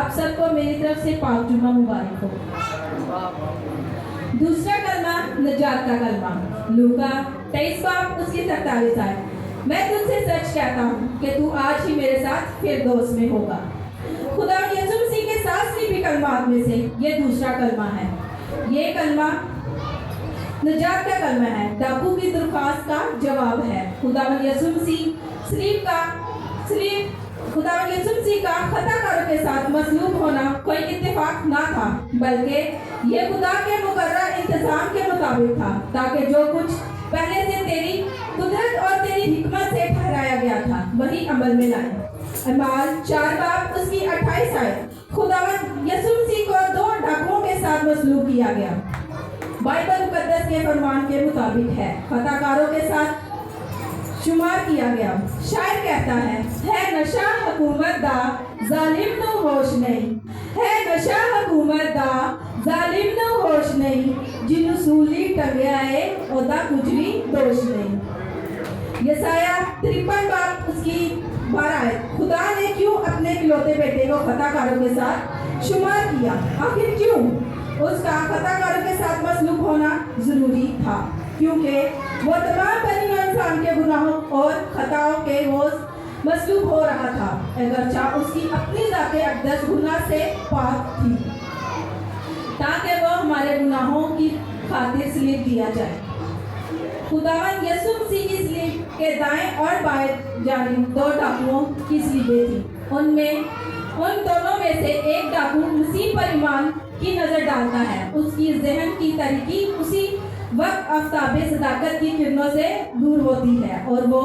आप सबको मेरी तरफ से पाक जुम्मा मुबारक हो। दूसरा कलमा नजात का कलमा, लूका 23 बाब उसकी 43 आयत। मैं तुझसे सच कहता हूँ कि तू आज ही मेरे साथ फिरदौस में होगा। खुदा यीशु मसीह के 7 सलीबी कलमात में से ये दूसरा कलमा है। ये कलमा नजात का कलमा है, डाकू की दरख्वास्त का जवाब है। खुदा यीशु मसीह का खताकारों के साथ मसलूब होना कोई इत्तेफाक ना था, बल्कि ये खुदा के मुकर्रर इंतजाम के मुताबिक था, ताकि जो कुछ पहले से तेरी कुदरत और तेरी हिकमत से ठहराया गया था वही अमल में लाए। अमाल 4 बाब उसकी 28 आयत। खुदावंद यीशु मसीह को 2 डाकुओं के साथ मसलूब किया गया। बाइबल मुकद्दस के फरमान के मुताबिक है, खताकारों के साथ शुमार किया गया। शायर कहता है नशा हुकूमत दा जालिम नो होश नहीं, है नशा हुकूमत दा जालिम नो होश नहीं, जिन्हों सूली टंगया है ओदा कुछ भी दोष नहीं। यसाया 53 बाब उसकी 12 आयत। खुदा ने क्यों अपने इकलौते बेटे को खताकारों के साथ शुमार किया? आखिर क्यों? उसका खताकारों के साथ मसलूब होना जरूरी था, क्योंकि वो तमाम बनी इंसान के गुनाहों और खताओं के बोझ मसलूब हो रहा था, अगरचा उसकी अपनी ज़ाते अक़दस गुनाह से पाक थी, ताकि वो हमारे गुनाहों की खातिर सलीब दिया जाए। खुदावंद यीशु मसीह की सलीब के दाएं और बाएं जानिब 2 डाकुओं की सलीबें थी। उन दोनों में से एक डाकू मसीह पर ईमान की नजर डालता है। उसकी ज़हन की तरीकी उसी वक्त आफ़ताब सदाकत की किरणों से दूर होती है और वो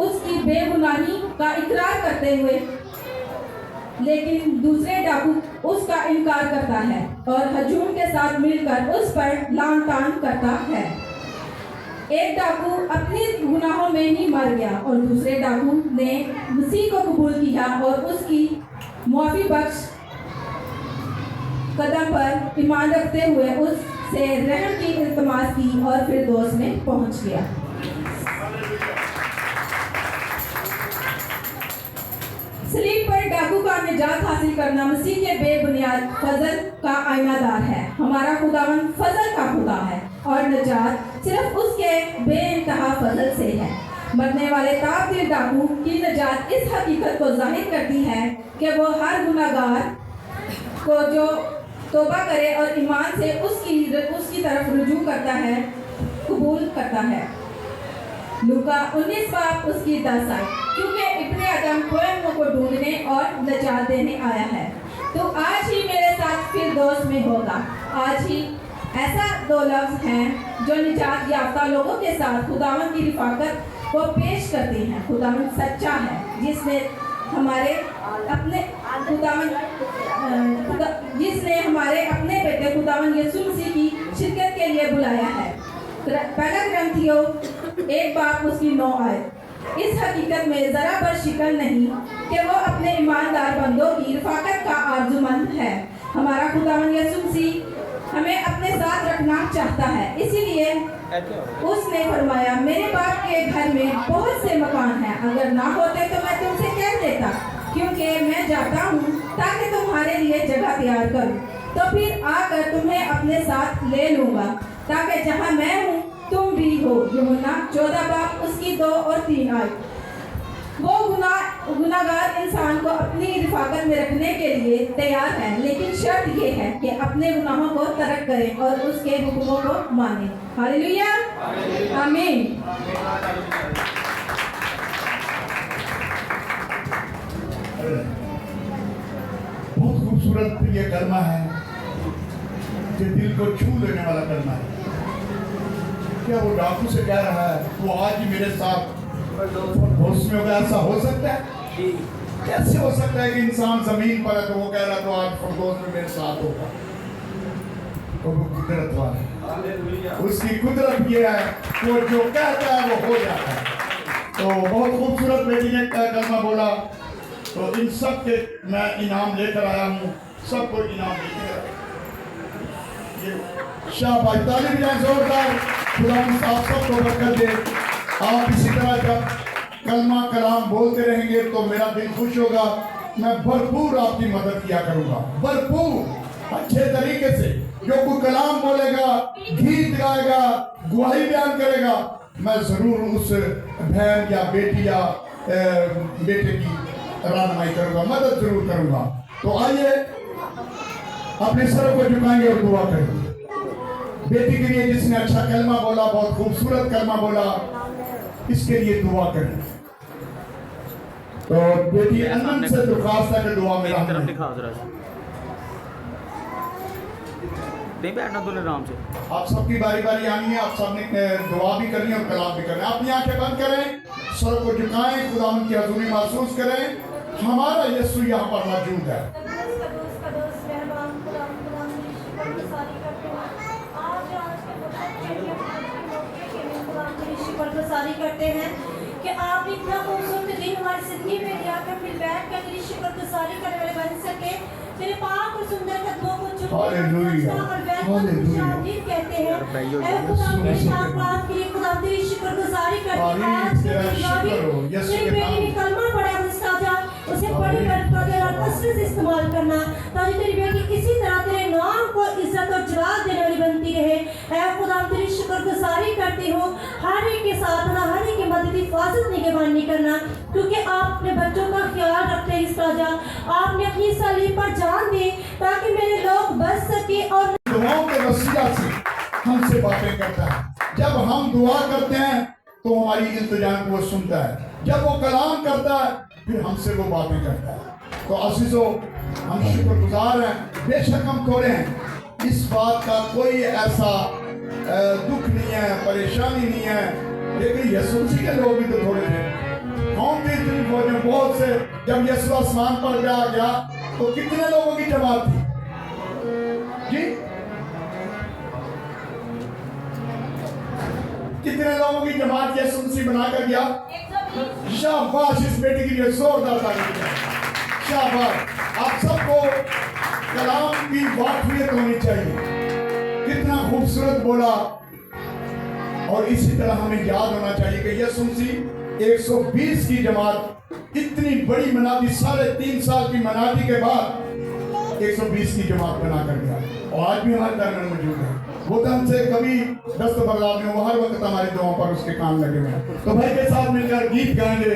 उसकी बेगुनाही का इकरार करते हुए, लेकिन दूसरे डाकू उसका इनकार करता है और हजूम के साथ मिलकर उस पर लान तान करता है। एक डाकू अपने गुनाहों में ही मर गया और दूसरे डाकू ने मसीह को कबूल किया और उसकी मुआफ़ी बख्श कदम पर ईमान रखते हुए उससे रहम की इल्तमास की और फिरदौस में पहुंच गया। सलीब पर डाकू का निजात हासिल करना मसीह के बेबुनियाद फजल का आईनादार है। हमारा खुदावंद फजल का खुदा है और निजात सिर्फ उसके बेइंतहा फजल से है। मरने वाले ताबदिल डाकू की निजात इस हकीकत को जाहिर करती है कि वो हर गुनाहगार को जो तौबा करे और ईमान से उसकी तरफ रुजू करता है, कबूल करता है। लूका 19 बाब उसकी 10 आयत। क्योंकि इब्ने आदम खोए हुओं को ढूंढने और नजात देने आया है, तो आज ही मेरे साथ फिरदौस में होगा। आज ही ऐसा 2 लफ्ज़ हैं जो निजात याफ्ता लोगों के साथ खुदावंद की रिफाकत को पेश करते हैं। खुदावंद सच्चा है जिसने हमारे अपने बेटे खुदावंद यीशु मसीह की शिरकत के लिए बुलाया है। पहला ग्रंथियों 1 बाब उसकी 9 आयत। इस हकीकत में ज़रा बर शिकन नहीं कि वो अपने ईमानदार बंदों की रफ़ाकत का आरज़ूमंद है। हमारा खुदावंद यीशु मसीह हमें अपने साथ रखना चाहता है, इसीलिए उसने फरमाया मेरे बाप के घर में बहुत से मकान हैं, अगर ना होते तो मैं तुमसे कह देता, क्योंकि मैं जाता हूँ ताकि तुम्हारे लिए जगह तैयार करूँ, तो फिर आकर तुम्हें अपने साथ ले लूँगा, ताकि जहाँ मैं हूँ तुम भी हो। यूहन्ना 14 बाब उसकी 2 और 3 आयत। वो गुनाहगार इंसान को अपनी रिफाकत में रखने के लिए तैयार है, लेकिन शर्त ये है कि अपने गुनाहों को तर्क करें और उसके हुक्मों को मानें। हालेलुया, आमीन। बहुत खूबसूरत ये कलमा है, जो दिल को छू लेने वाला कलमा है। क्या वो डाकू से कह रहा है वो आज ही मेरे साथ होश में होगा? ऐसा हो सकता है? कैसे हो सकता है कि इंसान जमीन पर है तो वो कह रहा तो आज फिरदौस में मेरे साथ होगा? तो वो कुदरत वाला है, उसकी कुदरत ये है, वो जो कहता है वो हो जाता है। तो बहुत खूबसूरत बेटी ने कलमा बोला, तो इन सब के मैं इनाम लेकर आया हूँ, सबको इनाम लेकर आया। शाबाश, ताली बजाएं जोरदार। खुदा आप सबको बरकत दे। आप इसी तरह जब कलमा कलाम बोलते रहेंगे तो मेरा दिल खुश होगा मैं भरपूर आपकी मदद किया करूंगा, भरपूर अच्छे तरीके से। जो कोई कलाम बोलेगा, गीत गाएगा, गवाही बयान करेगा, मैं जरूर उस बहन या बेटी या बेटे की रहनुमाई करूंगा, मदद जरूर करूंगा। तो आइए अपने सर को झुकाएंगे और दुआ करेंगे बेटी के लिए, जिसने अच्छा कलमा बोला, बहुत खूबसूरत कलमा बोला, इसके लिए दुआ करें। तो बेटी अनंत से दरख्वास्त है कि दुआ में एक तरफ दिखा जरा नहीं बैठना तूने आराम से। आप सबकी बारी बारी आनी है, आप सबने दुआ भी करनी है और कलाम भी करना है। अपनी आंखें बंद करें, सर को झुकाएं, खुदावंद की हजूरी महसूस करें। हमारा यीशु यहाँ पर मौजूद है। सारी करते हैं कि आप इतना खूबसूरत दिन हमारी जिंदगी में दिया कर फिर बैठ कर तेरी शुक्र गुजारी करने वाले बन सके। तेरे पाक और सुंदर कदमों को चूम हालेलुया, हालेलुया। कहते हैं ऐ खुदा के शान बात के लिए खुदा तेरी शुक्र गुजारी करते हैं। आज के दिन तेरी बेटी ने कलमा पढ़ा मुस्ताजा, उसे पढ़ी कर और कसरत से इस्तेमाल करना ताकि तेरी बेटी इसी तरह तेरे नाम को इज्जत और जलाल देने वाली बनती रहे। ऐ खुदा तेरी शुक्र गुजारी करती हूँ, हर एक के साथ ना, हर एक की मदद हिफाजत निगरानी करना, क्योंकि आप अपने बच्चों का ख्याल रखते हैं। इस्ताजा आपने अपनी सलीब पर जान दी ताकि मेरे लोग बच सके और दुआओं के वसीला से हमसे बातें करता है। जब हम दुआ करते हैं तो हमारी इल्तिजाम को वो सुनता है, जब वो कलाम करता है फिर हमसे वो बातें करता है। तो अज़ीज़ों, हम शुक्रगुजार हैं, बेशक हम थोड़े हैं, इस बात का कोई ऐसा दुख नहीं है, परेशानी नहीं है, लेकिन यीशु मसीह के लोग भी तो थोड़े थे। कौन थे इतनी फौजें? बहुत से। जब यीशु आसमान पर गया तो कितने लोगों की जमात थी जी? कितने लोगों की जमात यीशु मसीह बनाकर गया? शाबाश, इस बेटी के लिए जोरदार ताली बजाएं। शाबाश। आप सबको कलाम की वाकफियत होनी चाहिए, कितना खूबसूरत बोला। और इसी तरह हमें याद होना चाहिए कि यीशु मसीह 120 की जमात, इतनी बड़ी मनादी, 3.5 साल की मनादी के बाद 120 की जमात बना कर गया, और आज भी हमारे दरमियान मौजूद है। वो तो हमसे कभी दस्त बर्दाश्त नहीं, वो हर वक्त हमारी दुआओं पर उसके काम लगे हुए हैं। तो भाई के साथ मिलकर गीत गाएंगे,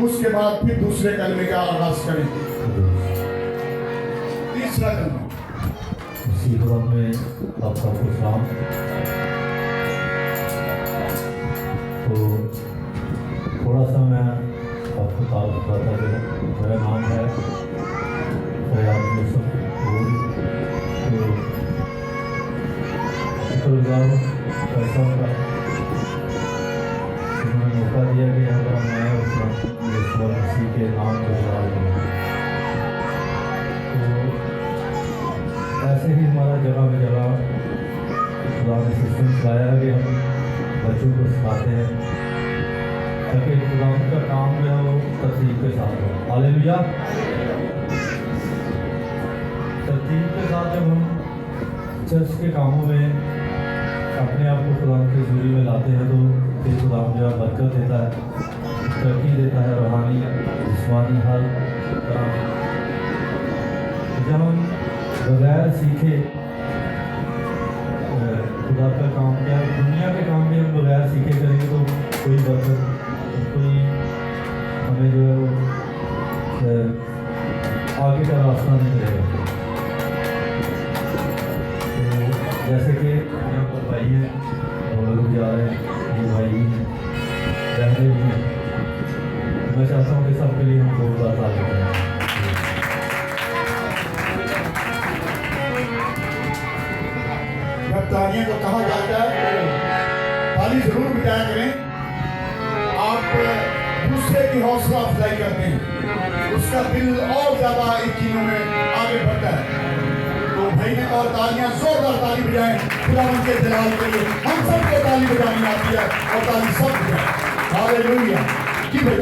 उसके बाद फिर दूसरे कलमे का आगाज करेंगे। तीसरा कलमा। इसी क्रम में आपका सलाम। तो थोड़ा सा मैं आपको तारुफ करता हूँ। मेरा नाम है फयाज यूसुफ। तो शुक्रगुजार पैसा का उन्होंने मौका दिया कि यहाँ पर मैं यीशु मसीह के नाम को जलाल दूँ। तो ऐसे ही हमारा जगह में जगह खुदा ने सिस्टम चलाया कि हम बच्चों को सिखाते हैं ताकि खुदा का काम जो है वो तरतीब के साथ हो। हालेलुया। तरतीब के साथ जब हम चर्च के कामों में अपने आप को खुदा की हज़ूरी में लाते हैं तो फिर खुदा जो है बरकत देता है, तरक्की देता है, रूहानी जिस्मानी हर तरह। जब हम बगैर सीखे खुदा का काम क्या, दुनिया के काम भी हम बगैर सीखे करेंगे तो कोई बरकत, कोई हमें जो है वो आगे का रास्ता नहीं मिलेगा। तो जैसे कि यहाँ पर भाई हैं, वो लोग जा रहे हैं, ये भाई रहने भी हैं, मैं चाहता हूँ कि सबके लिए हम जोरदार ताली बजाएं। जब तालियों को कहा जाता है, ताली जरूर बजाया करें। आप दूसरे की हौसला अफजाई करते हैं, उसका दिल और ज्यादा इन चीजों में आगे बढ़ता है। तो भाई ने और तालियां, जोरदार ताली बजाएं खुदावंद के जलाल के लिए। हम सबको ताली बजानी आती है और ताली सब बजाएं। हालेलुया। जी भाई।